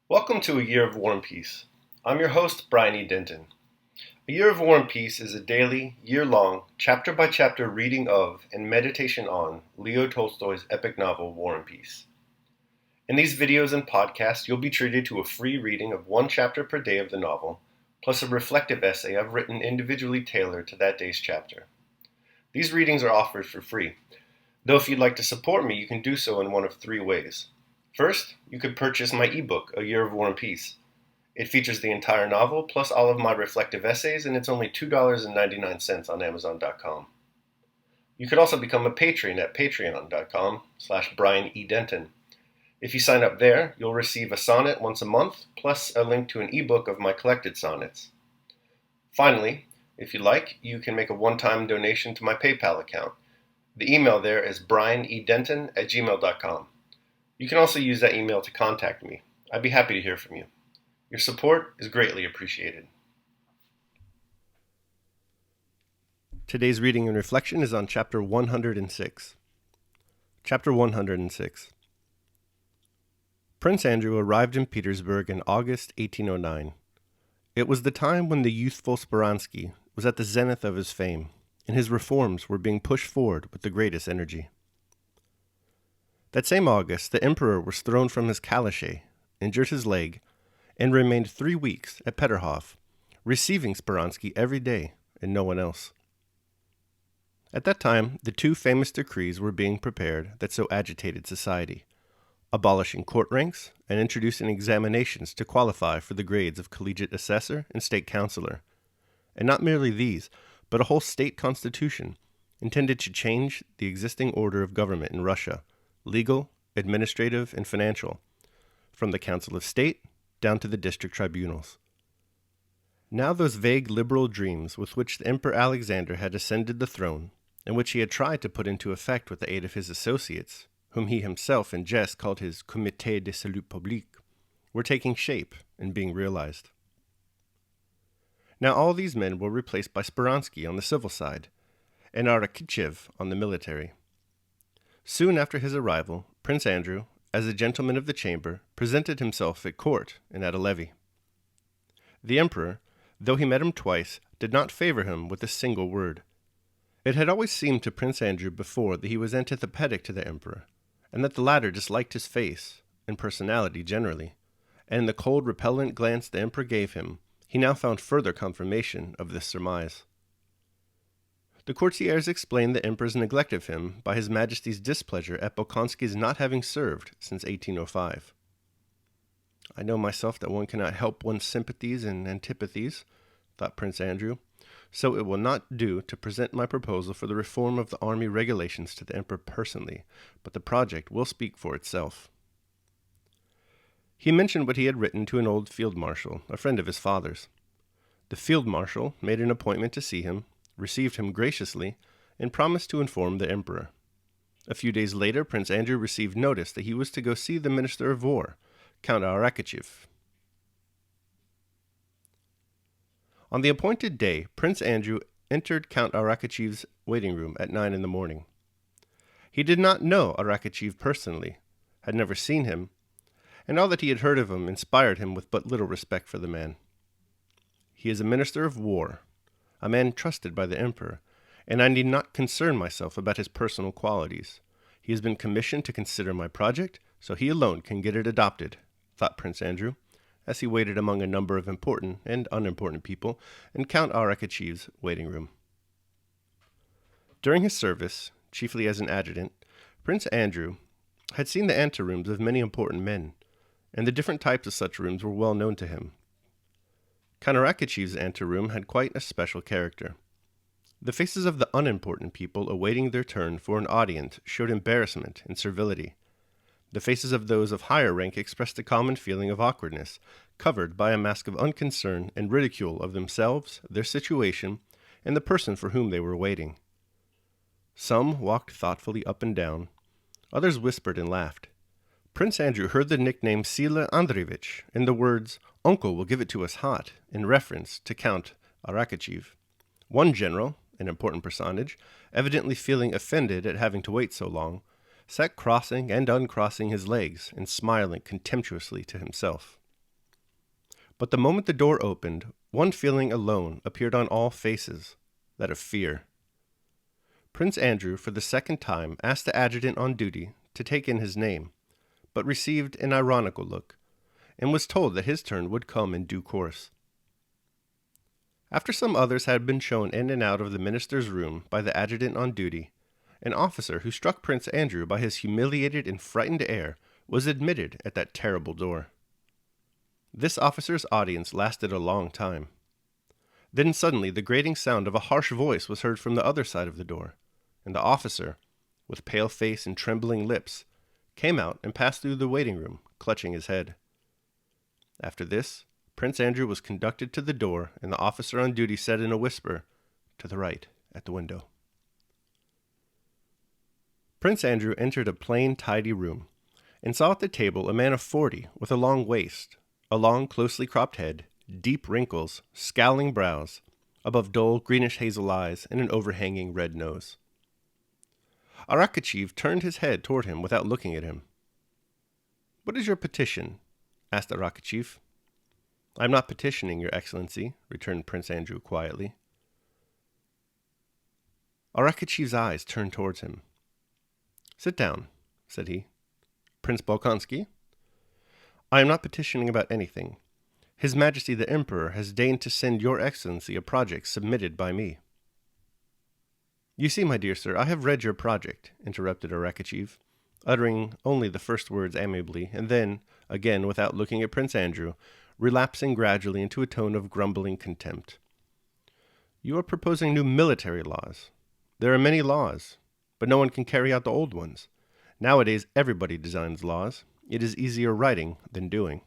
Welcome to A Year of War and Peace. I'm your host, Brian E. Denton. A Year of War and Peace is a daily, year-long, chapter-by-chapter reading of and meditation on Leo Tolstoy's epic novel, War and Peace. In these videos and podcasts, you'll be treated to a free reading of one chapter per day of the novel, plus a reflective essay I've written individually tailored to that day's chapter. These readings are offered for free, though if you'd like to support me, you can do so in one of three ways. First, you could purchase my ebook, A Year of War and Peace. It features the entire novel, plus all of my reflective essays, and it's only $2.99 on Amazon.com. You could also become a patron at patreon.com/Brian E. Denton. If you sign up there, you'll receive a sonnet once a month, plus a link to an ebook of my collected sonnets. Finally, if you like, you can make a one-time donation to my PayPal account. The email there is brianedenton@gmail.com. You can also use that email to contact me. I'd be happy to hear from you. Your support is greatly appreciated. Today's reading and reflection is on Chapter 106. Chapter 106. Prince Andrew arrived in Petersburg in August 1809. It was the time when the youthful Speransky was at the zenith of his fame, and his reforms were being pushed forward with the greatest energy. That same August, the emperor was thrown from his calichet, injured his leg, and remained 3 weeks at Peterhof, receiving Speransky every day and no one else. At that time, the two famous decrees were being prepared that so agitated society, abolishing court ranks and introducing examinations to qualify for the grades of collegiate assessor and state councillor. And not merely these, but a whole state constitution intended to change the existing order of government in Russia, legal, administrative, and financial, from the Council of State down to the district tribunals. Now those vague liberal dreams with which the Emperor Alexander had ascended the throne, and which he had tried to put into effect with the aid of his associates, whom he himself in jest called his Comité de Salut Public, were taking shape and being realized. Now all these men were replaced by Speransky on the civil side, and Arakcheyev on the military. Soon after his arrival, Prince Andrew, as a gentleman of the chamber, presented himself at court and at a levee. The emperor, though he met him twice, did not favor him with a single word. It had always seemed to Prince Andrew before that he was antipathetic to the emperor, and that the latter disliked his face, and personality generally, and in the cold, repellent glance the emperor gave him, he now found further confirmation of this surmise. The courtiers explained the emperor's neglect of him by his majesty's displeasure at Bolkonsky's not having served since 1805. I know myself that one cannot help one's sympathies and antipathies, thought Prince Andrew, so it will not do to present my proposal for the reform of the army regulations to the emperor personally, but the project will speak for itself. He mentioned what he had written to an old field marshal, a friend of his father's. The field marshal made an appointment to see him, received him graciously, and promised to inform the emperor. A few days later, Prince Andrew received notice that he was to go see the Minister of War, Count Arakcheyev. On the appointed day, Prince Andrew entered Count Arakcheyev's waiting room at 9 in the morning. He did not know Arakcheyev personally, had never seen him, and all that he had heard of him inspired him with but little respect for the man. He is a minister of war, a man trusted by the emperor, and I need not concern myself about his personal qualities. He has been commissioned to consider my project, so he alone can get it adopted, thought Prince Andrew, as he waited among a number of important and unimportant people in Count Arakcheyev's waiting room. During his service, chiefly as an adjutant, Prince Andrew had seen the anterooms of many important men, and the different types of such rooms were well known to him. Count Arakcheyev's anteroom had quite a special character. The faces of the unimportant people awaiting their turn for an audience showed embarrassment and servility. The faces of those of higher rank expressed a common feeling of awkwardness, covered by a mask of unconcern and ridicule of themselves, their situation, and the person for whom they were waiting. Some walked thoughtfully up and down, others whispered and laughed. Prince Andrew heard the nickname Sila Andreevich and the words, "Uncle will give it to us hot," in reference to Count Arakcheyev. One general, an important personage, evidently feeling offended at having to wait so long, sat crossing and uncrossing his legs and smiling contemptuously to himself. But the moment the door opened, one feeling alone appeared on all faces, that of fear. Prince Andrew, for the second time, asked the adjutant on duty to take in his name, but received an ironical look, and was told that his turn would come in due course. After some others had been shown in and out of the minister's room by the adjutant on duty, an officer who struck Prince Andrew by his humiliated and frightened air was admitted at that terrible door. This officer's audience lasted a long time. Then suddenly the grating sound of a harsh voice was heard from the other side of the door, and the officer, with pale face and trembling lips, came out and passed through the waiting room, clutching his head. After this, Prince Andrew was conducted to the door, and the officer on duty said in a whisper, "To the right, at the window." Prince Andrew entered a plain, tidy room, and saw at the table a man of 40 with a long waist, a long, closely cropped head, deep wrinkles, scowling brows, above dull, greenish-hazel eyes, and an overhanging red nose. Arakcheev turned his head toward him without looking at him. "What is your petition?" asked Arakcheev. "I am not petitioning, Your Excellency," returned Prince Andrew quietly. Arakchev's eyes turned towards him. "Sit down," said he. "Prince Bolkonsky?" "I am not petitioning about anything. His Majesty the Emperor has deigned to send Your Excellency a project submitted by me." "You see, my dear sir, I have read your project," interrupted Arakcheev, uttering only the first words amiably, and then, again without looking at Prince Andrew, relapsing gradually into a tone of grumbling contempt. "You are proposing new military laws. There are many laws, but no one can carry out the old ones. Nowadays everybody designs laws. It is easier writing than doing."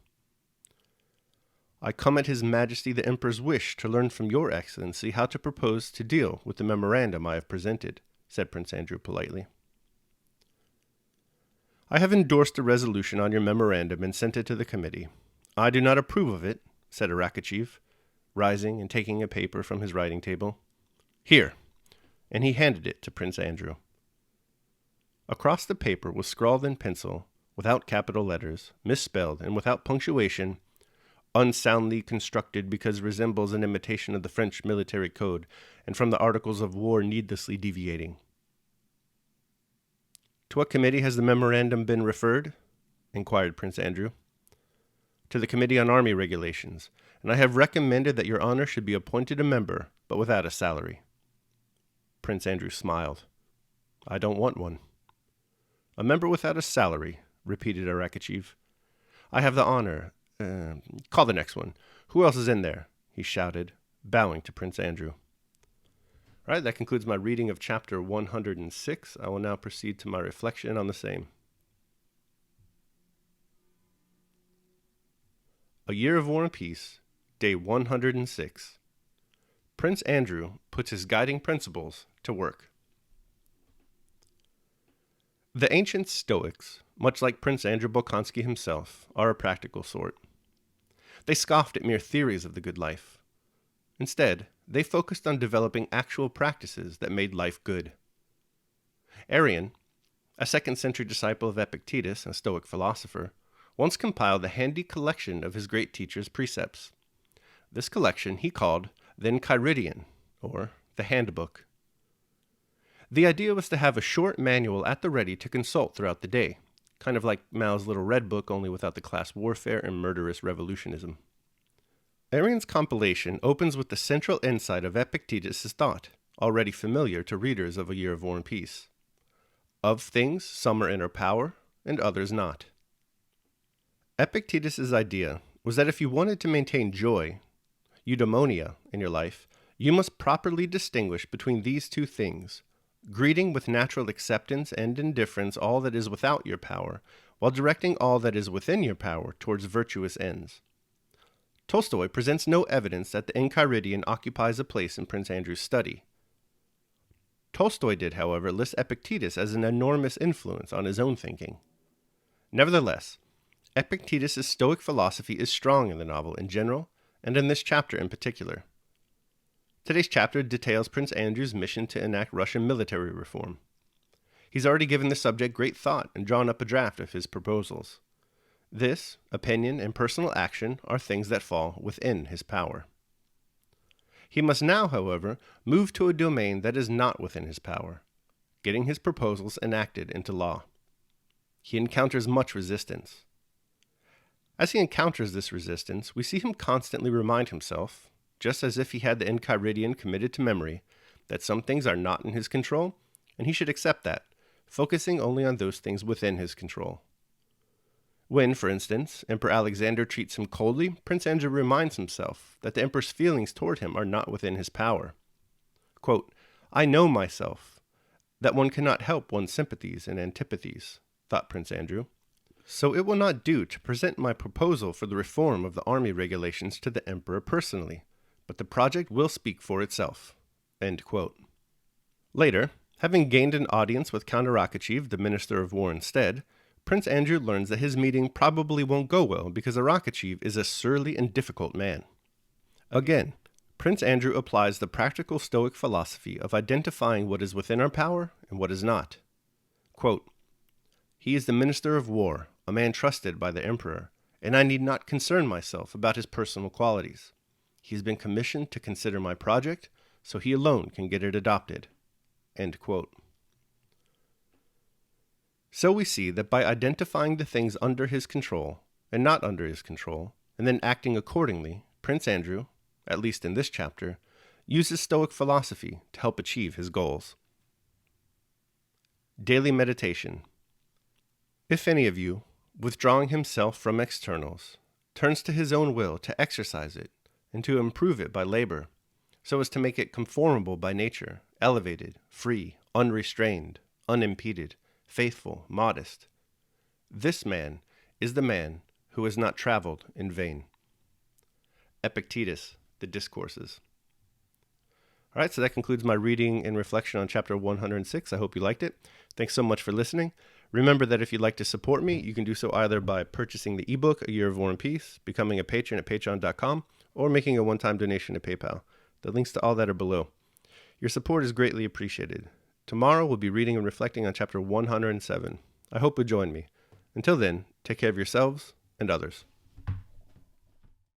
"I come at His Majesty the Emperor's wish to learn from Your Excellency how to propose to deal with the memorandum I have presented," said Prince Andrew politely. "I have endorsed a resolution on your memorandum and sent it to the committee. I do not approve of it," said Arakcheev, rising and taking a paper from his writing table. "Here," and he handed it to Prince Andrew. Across the paper was scrawled in pencil, without capital letters, misspelled, and without punctuation, "Unsoundly constructed because resembles an imitation of the French military code, and from the articles of war needlessly deviating." "To what committee has the memorandum been referred?" inquired Prince Andrew. "To the Committee on Army Regulations, and I have recommended that Your Honor should be appointed a member, but without a salary." Prince Andrew smiled. "I don't want one." "A member without a salary," repeated Arakcheev. "I have the honor. Call the next one. Who else is in there?" he shouted, bowing to Prince Andrew. All right, that concludes my reading of chapter 106. I will now proceed to my reflection on the same. A Year of War and Peace, Day 106. Prince Andrew puts his guiding principles to work. The ancient Stoics, much like Prince Andrew Bolkonsky himself, are a practical sort. They scoffed at mere theories of the good life. Instead, they focused on developing actual practices that made life good. Arrian, a 2nd century disciple of Epictetus, a Stoic philosopher, once compiled a handy collection of his great teacher's precepts. This collection he called the Enchiridion, or the Handbook. The idea was to have a short manual at the ready to consult throughout the day, kind of like Mao's Little Red Book, only without the class warfare and murderous revolutionism. Arrian's compilation opens with the central insight of Epictetus' thought, already familiar to readers of A Year of War and Peace. Of things, some are in our power, and others not. Epictetus' idea was that if you wanted to maintain joy, eudaimonia, in your life, you must properly distinguish between these two things, greeting with natural acceptance and indifference all that is without your power, while directing all that is within your power towards virtuous ends. Tolstoy presents no evidence that the Enchiridion occupies a place in Prince Andrew's study. Tolstoy did, however, list Epictetus as an enormous influence on his own thinking. Nevertheless, Epictetus' Stoic philosophy is strong in the novel in general, and in this chapter in particular. Today's chapter details Prince Andrew's mission to enact Russian military reform. He's already given the subject great thought and drawn up a draft of his proposals. This, opinion, and personal action are things that fall within his power. He must now, however, move to a domain that is not within his power, getting his proposals enacted into law. He encounters much resistance. As he encounters this resistance, we see him constantly remind himself, just as if he had the Enchiridion committed to memory, that some things are not in his control, and he should accept that, focusing only on those things within his control. When, for instance, Emperor Alexander treats him coldly, Prince Andrew reminds himself that the emperor's feelings toward him are not within his power. Quote, "I know myself, that one cannot help one's sympathies and antipathies," thought Prince Andrew. "So it will not do to present my proposal for the reform of the army regulations to the emperor personally, but the project will speak for itself." End quote. Later, having gained an audience with Count Arakichev, the Minister of War instead, Prince Andrew learns that his meeting probably won't go well because Arakichev is a surly and difficult man. Again, Prince Andrew applies the practical Stoic philosophy of identifying what is within our power and what is not. Quote, "He is the Minister of War, a man trusted by the Emperor, and I need not concern myself about his personal qualities. He has been commissioned to consider my project, so he alone can get it adopted." End quote. So we see that by identifying the things under his control and not under his control, and then acting accordingly, Prince Andrew, at least in this chapter, uses Stoic philosophy to help achieve his goals. Daily meditation. If any of you, withdrawing himself from externals, turns to his own will to exercise it and to improve it by labor, so as to make it conformable by nature, elevated, free, unrestrained, unimpeded, faithful, modest, this man is the man who has not traveled in vain. Epictetus, The Discourses. All right, so that concludes my reading and reflection on chapter 106. I hope you liked it. Thanks so much for listening. Remember that if you'd like to support me, you can do so either by purchasing the ebook, A Year of War and Peace, becoming a patron at patreon.com, or making a one-time donation to PayPal. The links to all that are below. Your support is greatly appreciated. Tomorrow we'll be reading and reflecting on chapter 107. I hope you'll join me. Until then, take care of yourselves and others.